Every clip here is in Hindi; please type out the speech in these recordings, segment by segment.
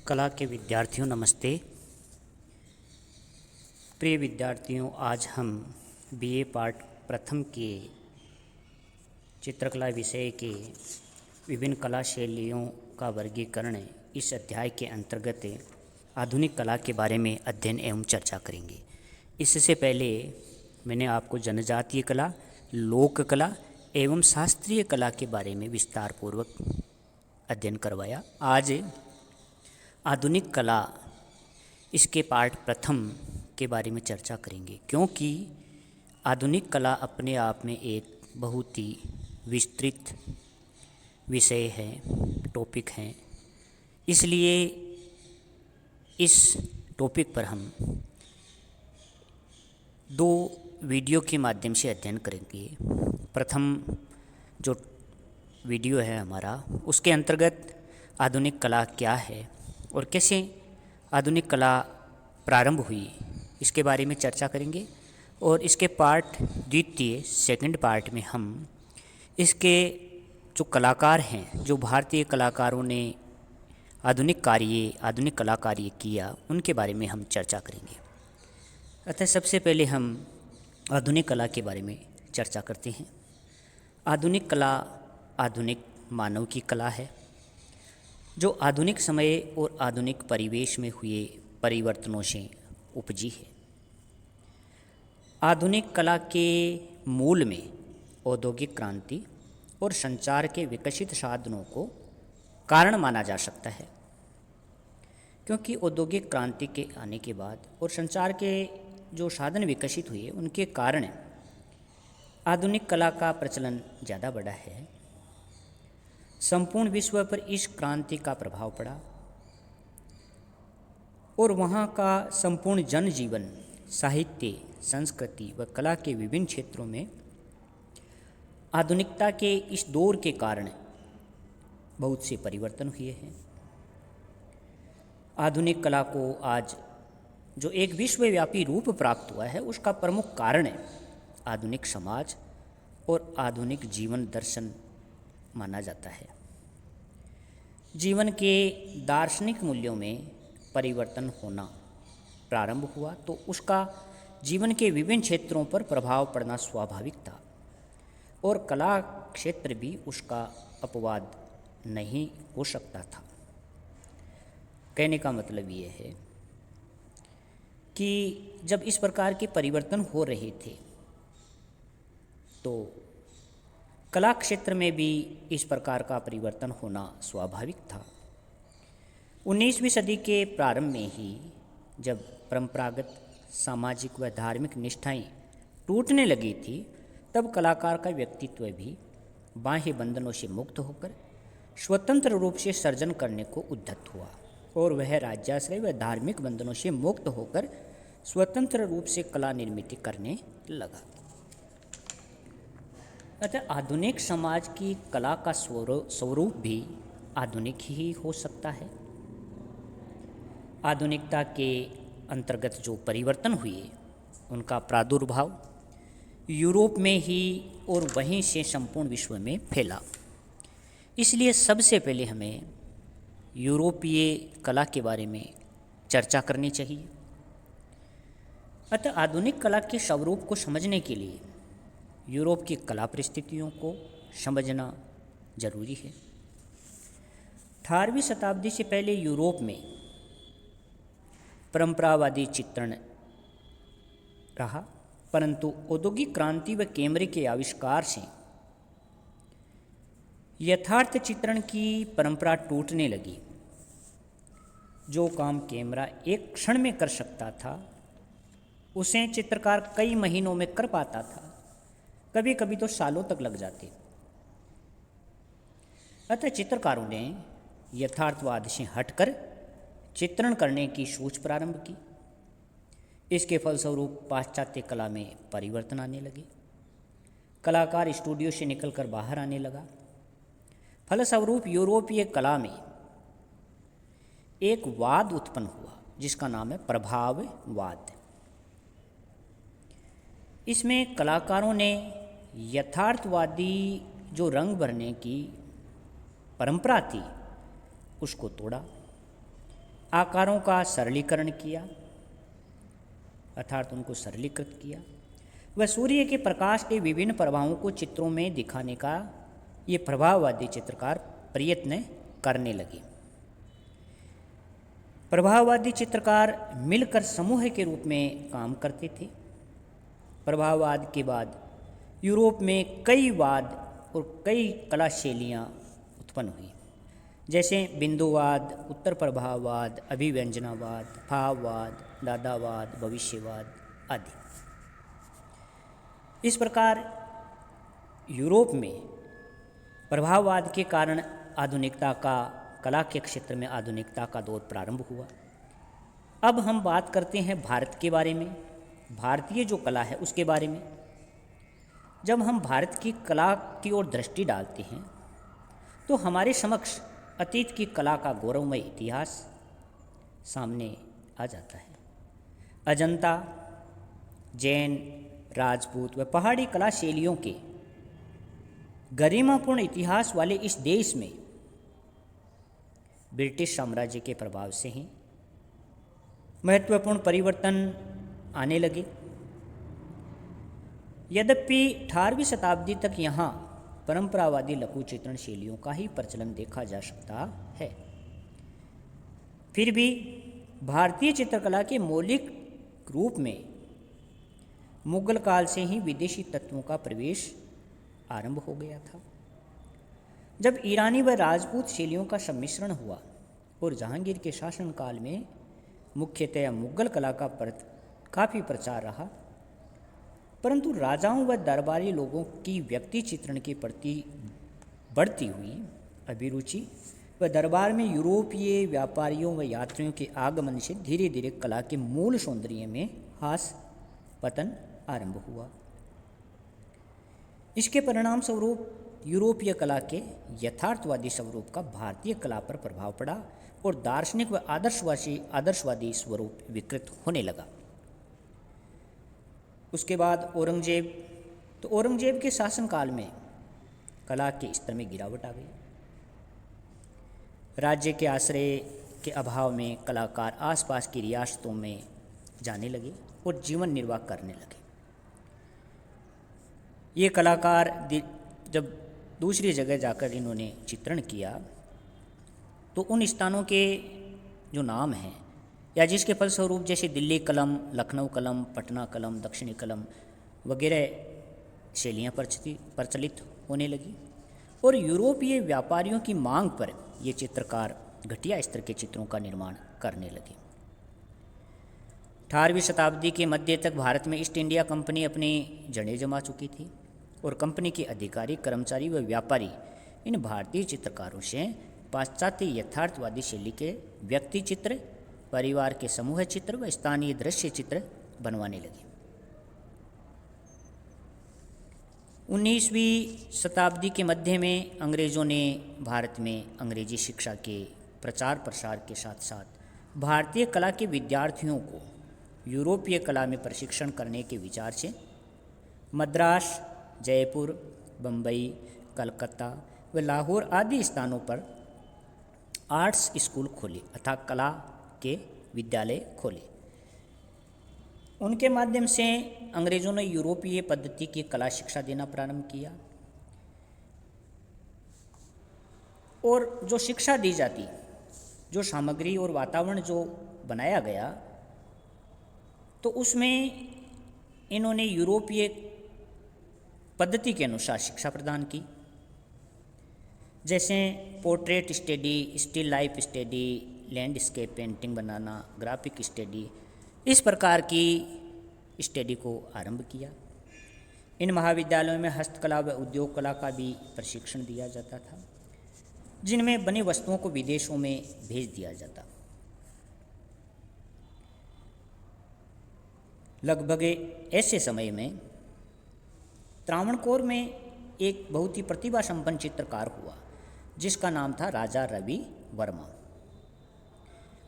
कला के विद्यार्थियों नमस्ते। प्रिय विद्यार्थियों, आज हम बीए पार्ट प्रथम के चित्रकला विषय के विभिन्न कला शैलियों का वर्गीकरण इस अध्याय के अंतर्गत आधुनिक कला के बारे में अध्ययन एवं चर्चा करेंगे। इससे पहले मैंने आपको जनजातीय कला, लोक कला एवं शास्त्रीय कला के बारे में विस्तार पूर्वक अध्ययन करवाया। आज आधुनिक कला इसके पार्ट प्रथम के बारे में चर्चा करेंगे, क्योंकि आधुनिक कला अपने आप में एक बहुत ही विस्तृत विषय है, टॉपिक है। इसलिए इस टॉपिक पर हम दो वीडियो के माध्यम से अध्ययन करेंगे। प्रथम जो वीडियो है हमारा, उसके अंतर्गत आधुनिक कला क्या है और कैसे आधुनिक कला प्रारंभ हुई, इसके बारे में चर्चा करेंगे। और इसके पार्ट द्वितीय सेकंड पार्ट में हम इसके जो कलाकार हैं, जो भारतीय कलाकारों ने आधुनिक कला कार्य किया, उनके बारे में हम चर्चा करेंगे। अतः सबसे पहले हम आधुनिक कला के बारे में चर्चा करते हैं। आधुनिक कला आधुनिक मानव की कला है, जो आधुनिक समय और आधुनिक परिवेश में हुए परिवर्तनों से उपजी है। आधुनिक कला के मूल में औद्योगिक क्रांति और संचार के विकसित साधनों को कारण माना जा सकता है, क्योंकि औद्योगिक क्रांति के आने के बाद और संचार के जो साधन विकसित हुए, उनके कारण आधुनिक कला का प्रचलन ज़्यादा बढ़ा है। संपूर्ण विश्व पर इस क्रांति का प्रभाव पड़ा और वहाँ का संपूर्ण जनजीवन, साहित्य, संस्कृति व कला के विभिन्न क्षेत्रों में आधुनिकता के इस दौर के कारण बहुत से परिवर्तन हुए हैं। आधुनिक कला को आज जो एक विश्वव्यापी रूप प्राप्त हुआ है, उसका प्रमुख कारण आधुनिक समाज और आधुनिक जीवन दर्शन माना जाता है। जीवन के दार्शनिक मूल्यों में परिवर्तन होना प्रारंभ हुआ तो उसका जीवन के विभिन्न क्षेत्रों पर प्रभाव पड़ना स्वाभाविक था, और कला क्षेत्र भी उसका अपवाद नहीं हो सकता था। कहने का मतलब ये है कि जब इस प्रकार के परिवर्तन हो रहे थे तो कला क्षेत्र में भी इस प्रकार का परिवर्तन होना स्वाभाविक था। 19वीं सदी के प्रारंभ में ही जब परंपरागत सामाजिक व धार्मिक निष्ठाएं टूटने लगी थी, तब कलाकार का व्यक्तित्व भी बाह्य बंधनों से मुक्त होकर स्वतंत्र रूप से सर्जन करने को उद्यत हुआ, और वह राज्याश्रय व धार्मिक बंधनों से मुक्त होकर स्वतंत्र रूप से कला निर्मित करने लगा। अतः आधुनिक समाज की कला का स्वरूप भी आधुनिक ही हो सकता है। आधुनिकता के अंतर्गत जो परिवर्तन हुए, उनका प्रादुर्भाव यूरोप में ही और वहीं से संपूर्ण विश्व में फैला। इसलिए सबसे पहले हमें यूरोपीय कला के बारे में चर्चा करनी चाहिए। अतः आधुनिक कला के स्वरूप को समझने के लिए यूरोप की कला परिस्थितियों को समझना जरूरी है। 18वीं शताब्दी से पहले यूरोप में परंपरावादी चित्रण रहा, परंतु औद्योगिक क्रांति व कैमरे के आविष्कार से यथार्थ चित्रण की परंपरा टूटने लगी। जो काम कैमरा एक क्षण में कर सकता था, उसे चित्रकार कई महीनों में कर पाता था, कभी कभी तो सालों तक लग जाते। अतः चित्रकारों ने यथार्थवाद से हटकर चित्रण करने की सोच प्रारंभ की। इसके फलस्वरूप पाश्चात्य कला में परिवर्तन आने लगे। कलाकार स्टूडियो से निकलकर बाहर आने लगा। फलस्वरूप यूरोपीय कला में एक वाद उत्पन्न हुआ, जिसका नाम है प्रभाववाद। इसमें कलाकारों ने यथार्थवादी जो रंग भरने की परंपरा थी, उसको तोड़ा। आकारों का सरलीकरण किया, अर्थात उनको सरलीकृत किया। वह सूर्य के प्रकाश के विभिन्न प्रभावों को चित्रों में दिखाने का ये प्रभाववादी चित्रकार प्रयत्न करने लगे। प्रभाववादी चित्रकार मिलकर समूह के रूप में काम करते थे। प्रभाववाद के बाद यूरोप में कई वाद और कई कला शैलियाँ उत्पन्न हुई, जैसे बिंदुवाद, उत्तर प्रभाववाद, अभिव्यंजनावाद, भाववाद, दादावाद, भविष्यवाद आदि। इस प्रकार यूरोप में प्रभाववाद के कारण आधुनिकता का, कला के क्षेत्र में आधुनिकता का दौर प्रारंभ हुआ। अब हम बात करते हैं भारत के बारे में, भारतीय जो कला है उसके बारे में। जब हम भारत की कला की ओर दृष्टि डालते हैं तो हमारे समक्ष अतीत की कला का गौरवमय इतिहास सामने आ जाता है। अजंता, जैन, राजपूत व पहाड़ी कला शैलियों के गरिमापूर्ण इतिहास वाले इस देश में ब्रिटिश साम्राज्य के प्रभाव से ही महत्वपूर्ण परिवर्तन आने लगे। यद्यपि 18वीं शताब्दी तक यहाँ परंपरावादी लघु चित्रण शैलियों का ही प्रचलन देखा जा सकता है, फिर भी भारतीय चित्रकला के मौलिक रूप में मुगल काल से ही विदेशी तत्वों का प्रवेश आरंभ हो गया था। जब ईरानी व राजपूत शैलियों का सम्मिश्रण हुआ और जहांगीर के शासनकाल में मुख्यतः मुगल कला का काफ़ी प्रचार रहा, परंतु राजाओं व दरबारी लोगों की व्यक्ति चित्रण के प्रति बढ़ती हुई अभिरुचि व दरबार में यूरोपीय व्यापारियों व यात्रियों के आगमन से धीरे धीरे कला के मूल सौंदर्य में हास पतन आरंभ हुआ। इसके परिणाम स्वरूप यूरोपीय कला के यथार्थवादी स्वरूप का भारतीय कला पर प्रभाव पड़ा और दार्शनिक व आदर्शवादी स्वरूप विकृत होने लगा। उसके बाद औरंगजेब के शासनकाल में कला के स्तर में गिरावट आ गई। राज्य के आश्रय के अभाव में कलाकार आसपास की रियासतों में जाने लगे और जीवन निर्वाह करने लगे। ये कलाकार जब दूसरी जगह जाकर इन्होंने चित्रण किया तो उन स्थानों के जो नाम हैं या जिसके फलस्वरूप जैसे दिल्ली कलम, लखनऊ कलम, पटना कलम, दक्षिणी कलम वगैरह शैलियाँ प्रचलित होने लगी और यूरोपीय व्यापारियों की मांग पर ये चित्रकार घटिया स्तर के चित्रों का निर्माण करने लगे। 18वीं शताब्दी के मध्य तक भारत में ईस्ट इंडिया कंपनी अपनी जड़ें जमा चुकी थी और कंपनी के अधिकारी, कर्मचारी व व्यापारी इन भारतीय चित्रकारों से पाश्चात्य यथार्थवादी शैली के व्यक्ति चित्र, परिवार के समूह चित्र व स्थानीय दृश्य चित्र बनवाने लगे। 19वीं शताब्दी के मध्य में अंग्रेज़ों ने भारत में अंग्रेजी शिक्षा के प्रचार प्रसार के साथ साथ भारतीय कला के विद्यार्थियों को यूरोपीय कला में प्रशिक्षण करने के विचार से मद्रास, जयपुर, बम्बई, कलकत्ता व लाहौर आदि स्थानों पर आर्ट्स स्कूल खोले अर्थात कला के विद्यालय खोले। उनके माध्यम से अंग्रेज़ों ने यूरोपीय पद्धति की कला शिक्षा देना प्रारंभ किया और जो शिक्षा दी जाती, जो सामग्री और वातावरण जो बनाया गया, तो उसमें इन्होंने यूरोपीय पद्धति के अनुसार शिक्षा प्रदान की, जैसे portrait study, still life study, landscape painting बनाना, ग्राफिक स्टडी, इस प्रकार की स्टडी को आरंभ किया। इन महाविद्यालयों में हस्तकला व उद्योग कला का भी प्रशिक्षण दिया जाता था, जिनमें बनी वस्तुओं को विदेशों में भेज दिया जाता। लगभग ऐसे समय में त्रावणकोर में एक बहुत ही प्रतिभा संपन्न चित्रकार हुआ जिसका नाम था राजा रवि वर्मा।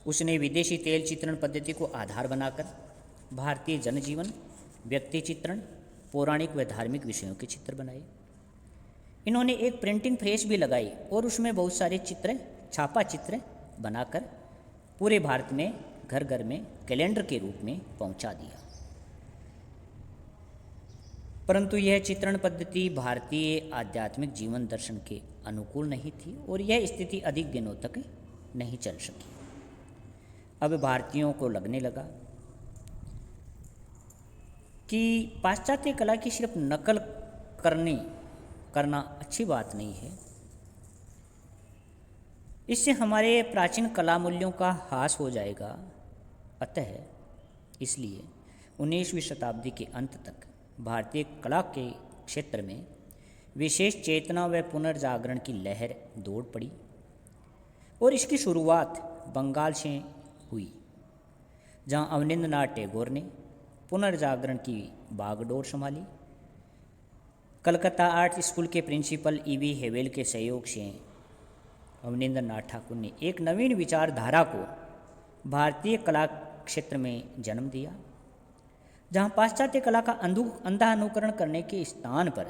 उसने विदेशी तेल चित्रण पद्धति को आधार बनाकर भारतीय जनजीवन, व्यक्ति चित्रण, पौराणिक व धार्मिक विषयों के चित्र बनाए। इन्होंने एक प्रिंटिंग प्रेस भी लगाई और उसमें बहुत सारे चित्र, छापा चित्र बनाकर पूरे भारत में घर घर में कैलेंडर के रूप में पहुंचा दिया। परंतु यह चित्रण पद्धति भारतीय आध्यात्मिक जीवन दर्शन के अनुकूल नहीं थी और यह स्थिति अधिक दिनों तक नहीं चल सकी। अब भारतीयों को लगने लगा कि पाश्चात्य कला की सिर्फ नकल करना अच्छी बात नहीं है, इससे हमारे प्राचीन कला मूल्यों का ह्रास हो जाएगा। अतः इसलिए 19वीं शताब्दी के अंत तक भारतीय कला के क्षेत्र में विशेष चेतना व पुनर्जागरण की लहर दौड़ पड़ी और इसकी शुरुआत बंगाल से हुई, जहां अवनींद्रनाथ टैगोर ने पुनर्जागरण की बागडोर संभाली। कलकत्ता आर्ट स्कूल के प्रिंसिपल ईवी हेवेल के सहयोग से अवनींद्रनाथ ठाकुर ने एक नवीन विचारधारा को भारतीय कला क्षेत्र में जन्म दिया, जहां पाश्चात्य कला का अंधा अनुकरण करने के स्थान पर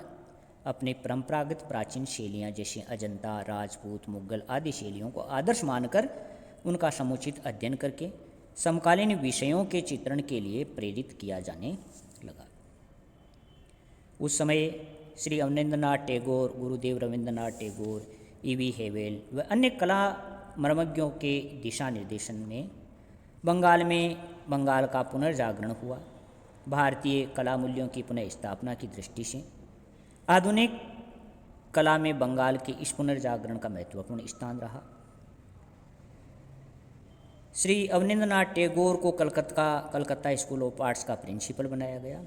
अपने परंपरागत प्राचीन शैलियाँ जैसे अजंता, राजपूत, मुगल आदि शैलियों को आदर्श मानकर उनका समुचित अध्ययन करके समकालीन विषयों के चित्रण के लिए प्रेरित किया जाने लगा। उस समय श्री अवनींद्रनाथ टैगोर, गुरुदेव रविंद्रनाथ टैगोर, ईवी हेवेल व अन्य कला मर्मज्ञों के दिशा निर्देशन में बंगाल का पुनर्जागरण हुआ। भारतीय कला मूल्यों की पुनः स्थापना की दृष्टि से आधुनिक कला में बंगाल के इस पुनर्जागरण का महत्वपूर्ण स्थान रहा। श्री अवनींद्रनाथ टैगोर को कलकत्ता स्कूल ऑफ आर्ट्स का प्रिंसिपल बनाया गया।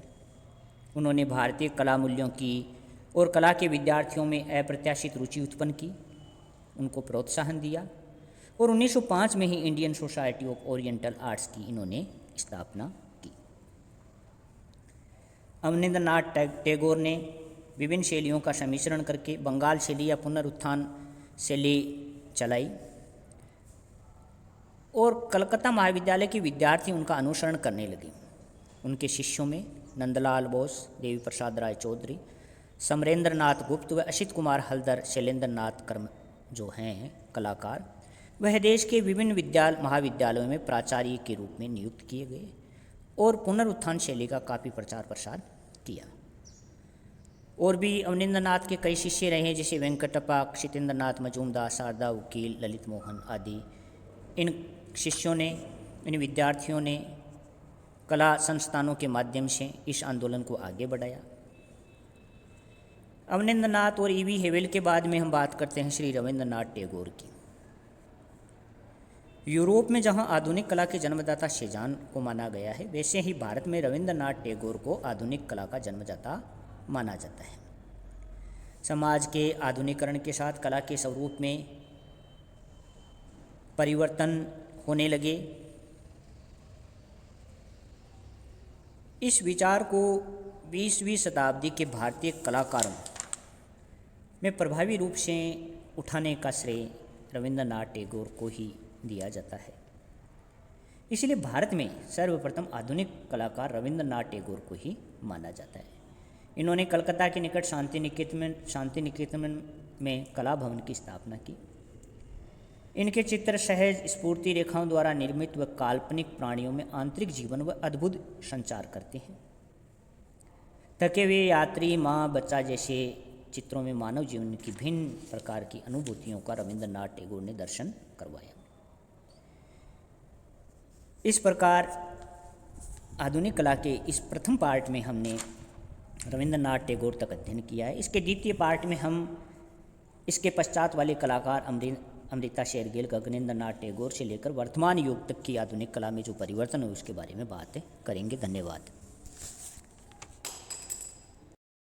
उन्होंने भारतीय कला मूल्यों की और कला के विद्यार्थियों में अप्रत्याशित रुचि उत्पन्न की, उनको प्रोत्साहन दिया और 1905 में ही Indian society of oriental arts की इन्होंने स्थापना की। अवनींद्रनाथ टैगोर ने विभिन्न शैलियों का सम्मिश्रण करके बंगाल शैली या पुनरुत्थान शैली चलाई और कलकत्ता महाविद्यालय के विद्यार्थी उनका अनुसरण करने लगे। उनके शिष्यों में नंदलाल बोस, देवी प्रसाद राय चौधरी, समरेंद्र नाथ गुप्त व असित कुमार हल्दर, शैलेंद्र नाथ कर्म जो हैं कलाकार, वह देश के विभिन्न महाविद्यालयों में प्राचार्य के रूप में नियुक्त किए गए और पुनरुत्थान शैली का काफ़ी प्रचार प्रसार किया। और भी अवनींद्रनाथ के कई शिष्य रहे, जैसे वेंकटप्पा, क्षितेंद्रनाथ मजूमदार, शारदा वकील, ललित मोहन आदि। इन शिष्यों ने, इन विद्यार्थियों ने कला संस्थानों के माध्यम से इस आंदोलन को आगे बढ़ाया। अवनींद्रनाथ और ईवी हेवेल के बाद में हम बात करते हैं श्री रविंद्रनाथ टैगोर की। यूरोप में जहां आधुनिक कला के जन्मदाता सेजान को माना गया है, वैसे ही भारत में रविंद्रनाथ टैगोर को आधुनिक कला का जन्मदाता माना जाता है। समाज के आधुनिकीकरण के साथ कला के स्वरूप में परिवर्तन होने लगे। इस विचार को 20वीं शताब्दी के भारतीय कलाकारों में प्रभावी रूप से उठाने का श्रेय रविंद्रनाथ टैगोर को ही दिया जाता है। इसलिए भारत में सर्वप्रथम आधुनिक कलाकार रविंद्रनाथ टैगोर को ही माना जाता है। इन्होंने कलकत्ता के निकट शांति निकेतन में कला भवन की स्थापना की। इनके चित्र सहज स्फूर्ति रेखाओं द्वारा निर्मित व काल्पनिक प्राणियों में आंतरिक जीवन व अद्भुत संचार करते हैं। थके हुए यात्री, माँ, बच्चा जैसे चित्रों में मानव जीवन की भिन्न प्रकार की अनुभूतियों का रविंद्रनाथ टैगोर ने दर्शन करवाया। इस प्रकार आधुनिक कला के इस प्रथम पार्ट में हमने रविंद्रनाथ टैगोर तक अध्ययन किया है। इसके द्वितीय पार्ट में हम इसके पश्चात वाले कलाकार अमृता शेरगिल, गगनेंद्र नाथ टैगोर से लेकर वर्तमान युग तक की आधुनिक कला में जो परिवर्तन है उसके बारे में बात करेंगे। धन्यवाद।